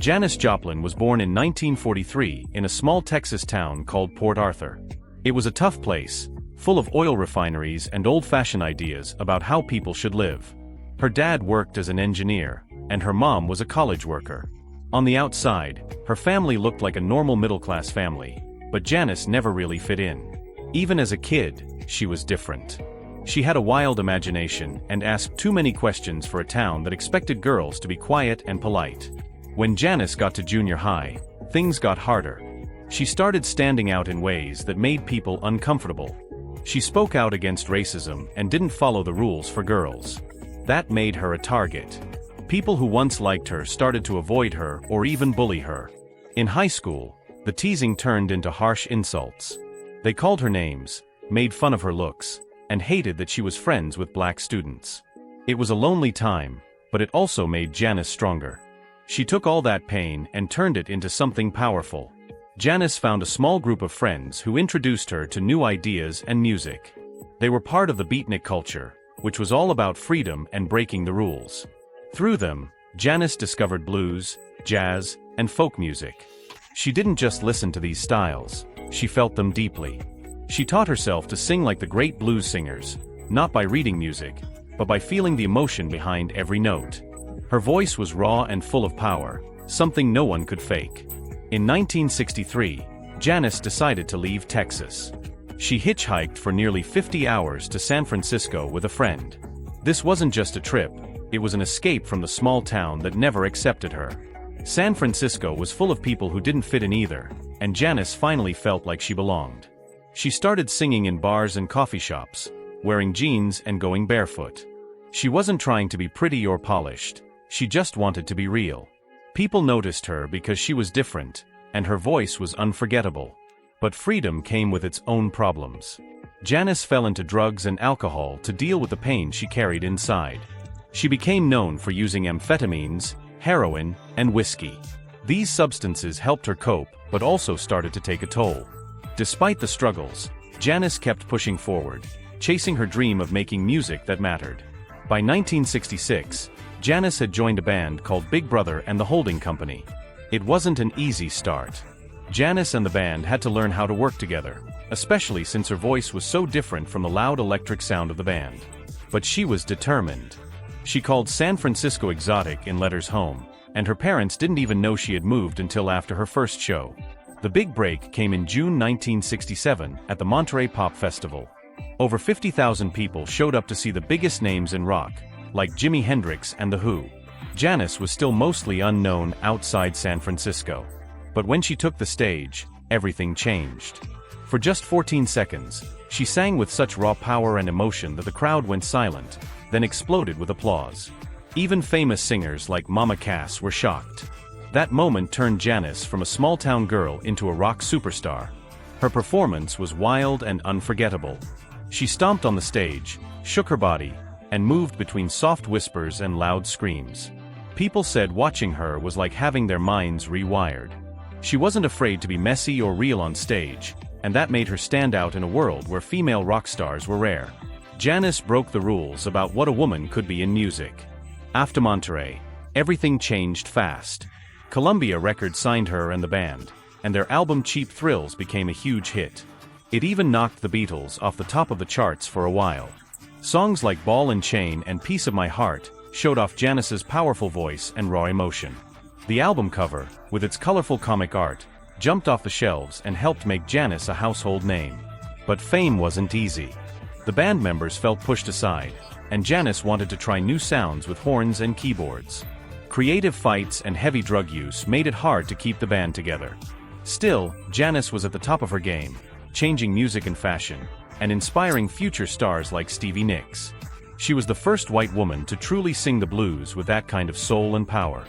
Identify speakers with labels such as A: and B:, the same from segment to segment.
A: Janis Joplin was born in 1943 in a small Texas town called Port Arthur. It was a tough place, full of oil refineries and old-fashioned ideas about how people should live. Her dad worked as an engineer, and her mom was a college worker. On the outside, her family looked like a normal middle-class family, but Janis never really fit in. Even as a kid, she was different. She had a wild imagination and asked too many questions for a town that expected girls to be quiet and polite. When Janis got to junior high, things got harder. She started standing out in ways that made people uncomfortable. She spoke out against racism and didn't follow the rules for girls. That made her a target. People who once liked her started to avoid her or even bully her. In high school, the teasing turned into harsh insults. They called her names, made fun of her looks, and hated that she was friends with black students. It was a lonely time, but it also made Janis stronger. She took all that pain and turned it into something powerful. Janis found a small group of friends who introduced her to new ideas and music. They were part of the beatnik culture, which was all about freedom and breaking the rules. Through them, Janis discovered blues, jazz, and folk music. She didn't just listen to these styles, she felt them deeply. She taught herself to sing like the great blues singers, not by reading music, but by feeling the emotion behind every note. Her voice was raw and full of power, something no one could fake. In 1963, Janis decided to leave Texas. She hitchhiked for nearly 50 hours to San Francisco with a friend. This wasn't just a trip, it was an escape from the small town that never accepted her. San Francisco was full of people who didn't fit in either, and Janis finally felt like she belonged. She started singing in bars and coffee shops, wearing jeans and going barefoot. She wasn't trying to be pretty or polished, she just wanted to be real. People noticed her because she was different, and her voice was unforgettable. But freedom came with its own problems. Janis fell into drugs and alcohol to deal with the pain she carried inside. She became known for using amphetamines, heroin, and whiskey. These substances helped her cope, but also started to take a toll. Despite the struggles, Janis kept pushing forward, chasing her dream of making music that mattered. By 1966, Janis had joined a band called Big Brother and the Holding Company. It wasn't an easy start. Janis and the band had to learn how to work together, especially since her voice was so different from the loud electric sound of the band. But she was determined. She called San Francisco exotic in letters home, and her parents didn't even know she had moved until after her first show. The big break came in June 1967 at the Monterey Pop Festival. Over 50,000 people showed up to see the biggest names in rock, like Jimi Hendrix and The Who. Janis was still mostly unknown outside San Francisco. But when she took the stage, everything changed. For just 14 seconds, she sang with such raw power and emotion that the crowd went silent, then exploded with applause. Even famous singers like Mama Cass were shocked. That moment turned Janis from a small-town girl into a rock superstar. Her performance was wild and unforgettable. She stomped on the stage, shook her body, and moved between soft whispers and loud screams. People said watching her was like having their minds rewired. She wasn't afraid to be messy or real on stage, and that made her stand out in a world where female rock stars were rare. Janis broke the rules about what a woman could be in music. After Monterey, everything changed fast. Columbia Records signed her and the band, and their album Cheap Thrills became a huge hit. It even knocked the Beatles off the top of the charts for a while. Songs like Ball and Chain and Piece of My Heart showed off Janis's powerful voice and raw emotion. The album cover, with its colorful comic art, jumped off the shelves and helped make Janis a household name. But fame wasn't easy. The band members felt pushed aside, and Janis wanted to try new sounds with horns and keyboards. Creative fights and heavy drug use made it hard to keep the band together. Still, Janis was at the top of her game, changing music and fashion, and inspiring future stars like Stevie Nicks. She was the first white woman to truly sing the blues with that kind of soul and power.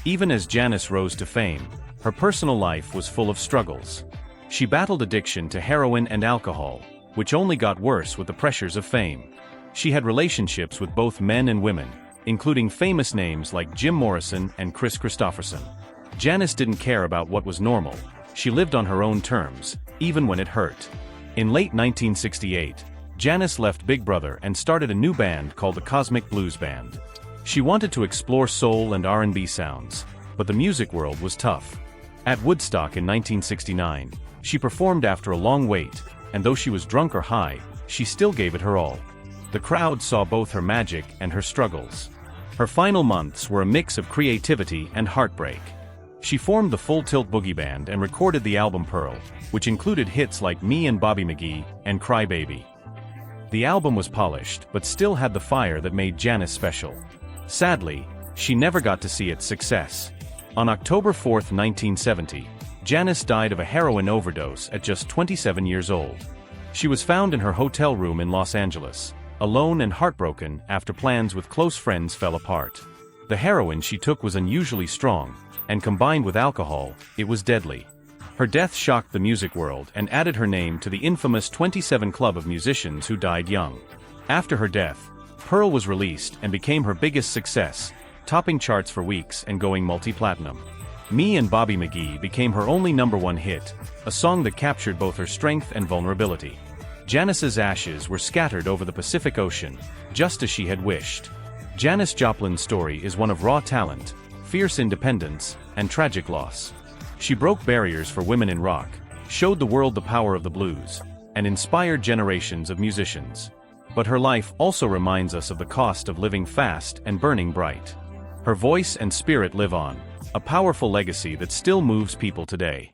A: Even as Janis rose to fame, her personal life was full of struggles. She battled addiction to heroin and alcohol, which only got worse with the pressures of fame. She had relationships with both men and women, including famous names like Jim Morrison and Chris Christopherson. Janis didn't care about what was normal. She lived on her own terms, even when it hurt. In late 1968, Janis left Big Brother and started a new band called the Cosmic Blues Band. She wanted to explore soul and R&B sounds, but the music world was tough. At Woodstock in 1969, she performed after a long wait, and though she was drunk or high, she still gave it her all. The crowd saw both her magic and her struggles. Her final months were a mix of creativity and heartbreak. She formed the Full Tilt Boogie Band and recorded the album Pearl, which included hits like Me and Bobby McGee and Cry Baby. The album was polished, but still had the fire that made Janis special. Sadly, she never got to see its success. On October 4, 1970, Janis died of a heroin overdose at just 27 years old. She was found in her hotel room in Los Angeles, alone and heartbroken after plans with close friends fell apart. The heroin she took was unusually strong, and combined with alcohol, it was deadly. Her death shocked the music world and added her name to the infamous 27 Club of musicians who died young. After her death, Pearl was released and became her biggest success, topping charts for weeks and going multi-platinum. Me and Bobby McGee became her only #1 hit, a song that captured both her strength and vulnerability. Janis's ashes were scattered over the Pacific Ocean, just as she had wished. Janis Joplin's story is one of raw talent, fierce independence, and tragic loss. She broke barriers for women in rock, showed the world the power of the blues, and inspired generations of musicians. But her life also reminds us of the cost of living fast and burning bright. Her voice and spirit live on, a powerful legacy that still moves people today.